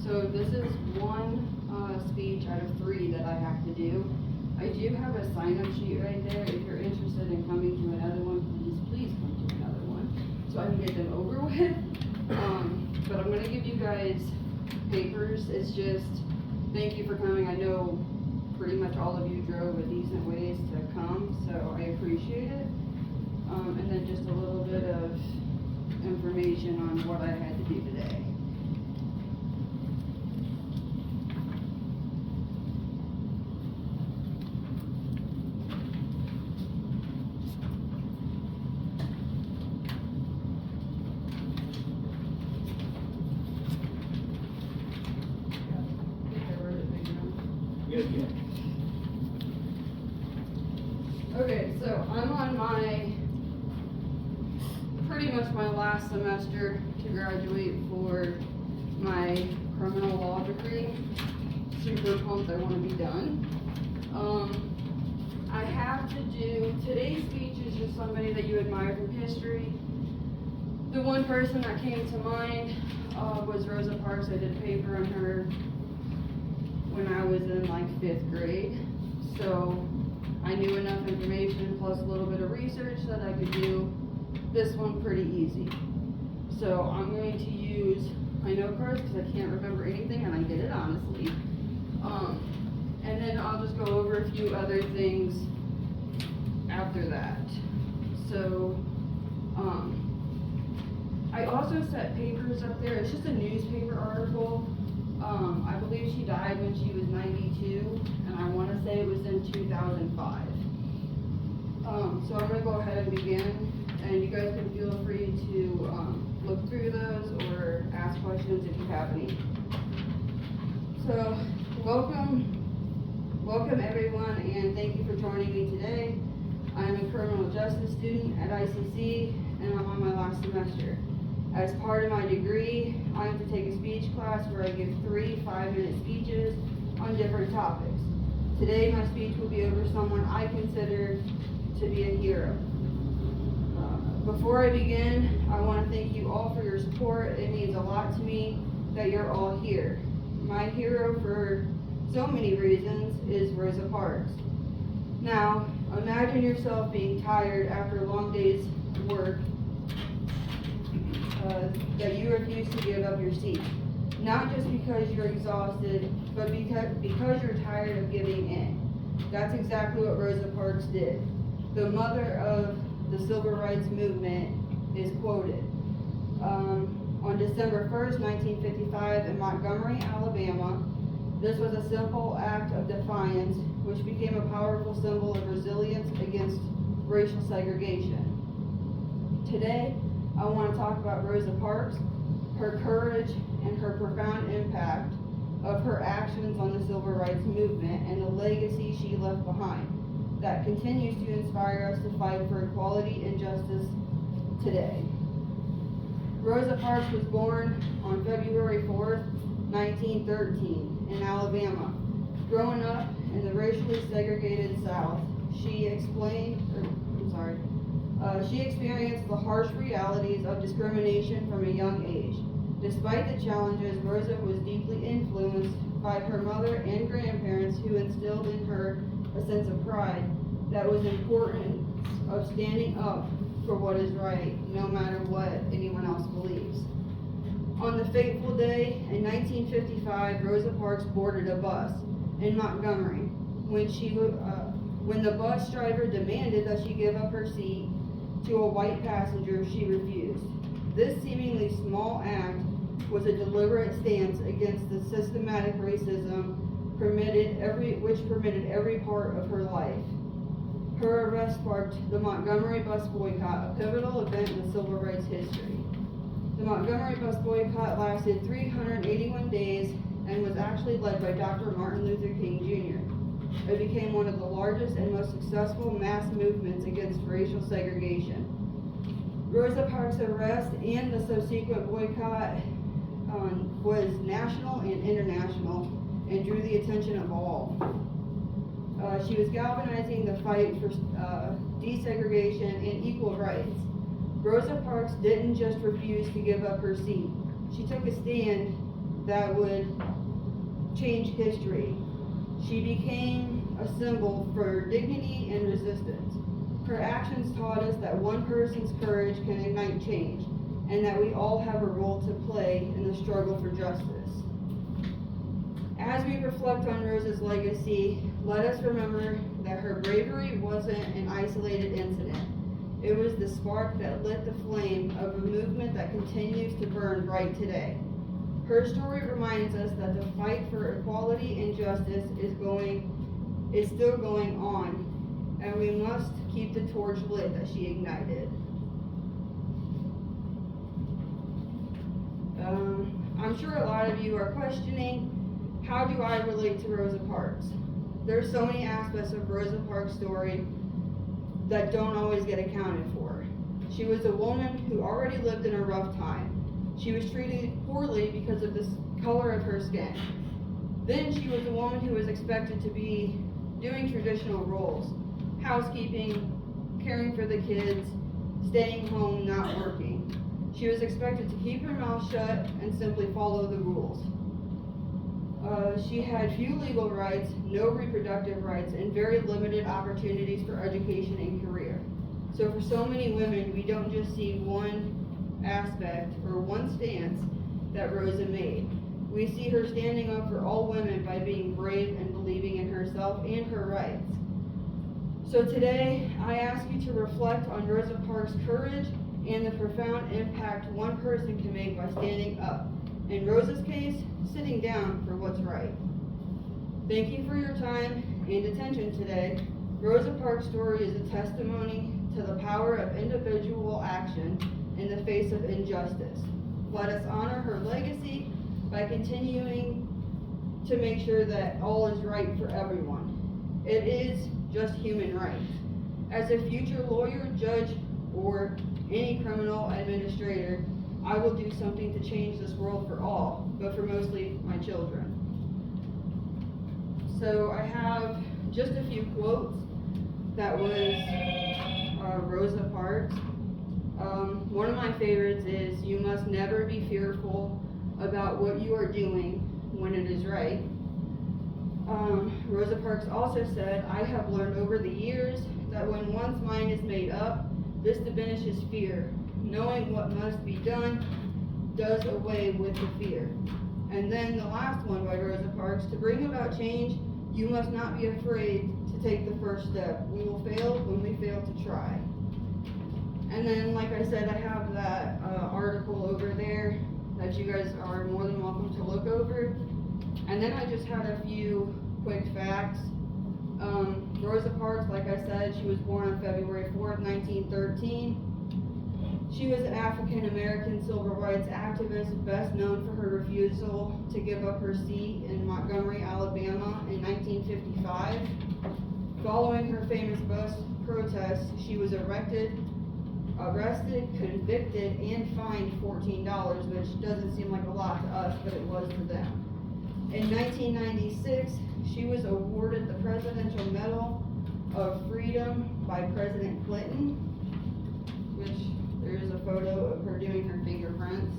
So this is one speech out of 3 that I have to do. I do have a sign-up sheet right there. If you're interested in coming to another one, please come to another one so I can get them over with. But I'm going to give you guys papers. It's just thank you for coming. I know pretty much all of you drove a decent ways to come, so I appreciate it. And then just a little bit of information on what I had to do today. Good. Okay, so I'm on pretty much my last semester to graduate for my criminal law degree. Super pumped, I want to be done. I have to do, today's speech is just somebody that you admire from history. The one person that came to mind was Rosa Parks. I did a paper on her when I was in like 5th grade. So I knew enough information plus a little bit of research that I could do this one pretty easy. So I'm going to use my note cards because I can't remember anything, and I did it honestly. And then I'll just go over a few other things after that. So I also set papers up there. It's just a newspaper article. I believe she died when she was 92, and I want to say it was in 2005. So I'm going to go ahead and begin, and you guys can feel free to look through those or ask questions if you have any. So welcome everyone, and thank you for joining me today. I'm a criminal justice student at ICC, and I'm on my last semester. As part of my degree, I am to take a speech class where I give 3 5-minute speeches on different topics. Today, my speech will be over someone I consider to be a hero. Before I begin, I want to thank you all for your support. It means a lot to me that you're all here. My hero for so many reasons is Rosa Parks. Now, imagine yourself being tired after a long day's work, that you refuse to give up your seat. Not just because you're exhausted, but because you're tired of giving in. That's exactly what Rosa Parks did. The mother of the civil rights movement is quoted. On December 1st, 1955 in Montgomery, Alabama, this was a simple act of defiance which became a powerful symbol of resilience against racial segregation. Today, I want to talk about Rosa Parks, her courage, and her profound impact of her actions on the civil rights movement and the legacy she left behind that continues to inspire us to fight for equality and justice today. Rosa Parks was born on February 4th, 1913 in Alabama. Growing up in the racially segregated South, she experienced the harsh realities of discrimination from a young age. Despite the challenges, Rosa was deeply influenced by her mother and grandparents, who instilled in her a sense of pride that was important of standing up for what is right, no matter what anyone else believes. On the fateful day in 1955, Rosa Parks boarded a bus in Montgomery. When the bus driver demanded that she give up her seat to a white passenger, she refused. This seemingly small act was a deliberate stance against the systematic racism which permitted every part of her life. Her arrest sparked the Montgomery bus boycott, a pivotal event in civil rights history. The Montgomery bus boycott lasted 381 days and was actually led by Dr. Martin Luther King Jr. It became one of the largest and most successful mass movements against racial segregation. Rosa Parks' arrest and the subsequent boycott was national and international and drew the attention of all. She was galvanizing the fight for desegregation and equal rights. Rosa Parks didn't just refuse to give up her seat. She took a stand that would change history. She became a symbol for dignity and resistance. Her actions taught us that one person's courage can ignite change, and that we all have a role to play in the struggle for justice. As we reflect on Rosa's legacy, let us remember that her bravery wasn't an isolated incident. It was the spark that lit the flame of a movement that continues to burn bright today. Her story reminds us that the fight for equality and justice is still going on, and we must keep the torch lit that she ignited. I'm sure a lot of you are questioning, how do I relate to Rosa Parks? There's so many aspects of Rosa Parks' story that don't always get accounted for. She was a woman who already lived in a rough time. She was treated poorly because of the color of her skin. Then she was a woman who was expected to be doing traditional roles: housekeeping, caring for the kids, staying home, not working. She was expected to keep her mouth shut and simply follow the rules. She had few legal rights, no reproductive rights, and very limited opportunities for education and career. So for so many women, we don't just see one aspect or one stance that Rosa made. We see her standing up for all women by being brave and believing in herself and her rights. So today, I ask you to reflect on Rosa Parks' courage and the profound impact one person can make by standing up. In Rosa's case, sitting down for what's right. Thank you for your time and attention today. Rosa Parks' story is a testimony to the power of individual action in the face of injustice. Let us honor her legacy by continuing to make sure that all is right for everyone. It is just human rights. As a future lawyer, judge, or any criminal administrator, I will do something to change this world for all, but for mostly my children. So I have just a few quotes. That was Rosa Parks. One of my favorites is, "You must never be fearful about what you are doing when it is right." Rosa Parks also said, "I have learned over the years that when one's mind is made up, this diminishes fear. Knowing what must be done does away with the fear." And then the last one by Rosa Parks, "To bring about change, you must not be afraid to take the first step. We will fail when we fail to try." And then, like I said, I have that article over there that you guys are more than welcome to look over. And then I just had a few quick facts. Rosa Parks, like I said, she was born on February 4th, 1913. She was an African-American civil rights activist, best known for her refusal to give up her seat in Montgomery, Alabama in 1955. Following her famous bus protest, she was arrested, convicted, and fined $14, which doesn't seem like a lot to us, but it was to them. In 1996, she was awarded the Presidential Medal of Freedom by President Clinton, which there's a photo of her doing her fingerprints.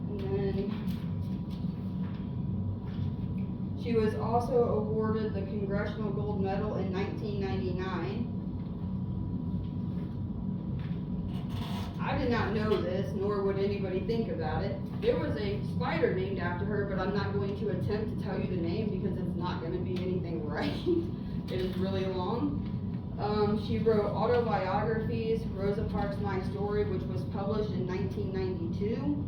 And then she was also awarded the Congressional Gold Medal in 1999. I did not know this, nor would anybody think about it. There was a spider named after her, but I'm not going to attempt to tell you the name because it's not going to be anything right. It is really long. She wrote autobiographies, Rosa Parks' My Story, which was published in 1992.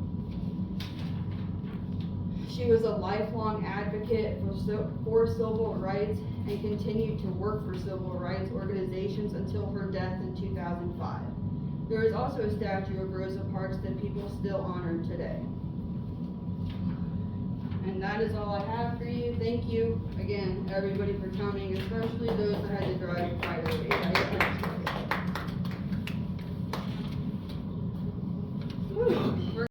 She was a lifelong advocate for civil rights and continued to work for civil rights organizations until her death in 2005. There is also a statue of Rosa Parks that people still honor today. And that is all I have for you. Thank you again, everybody, for coming, especially those that had to drive 508.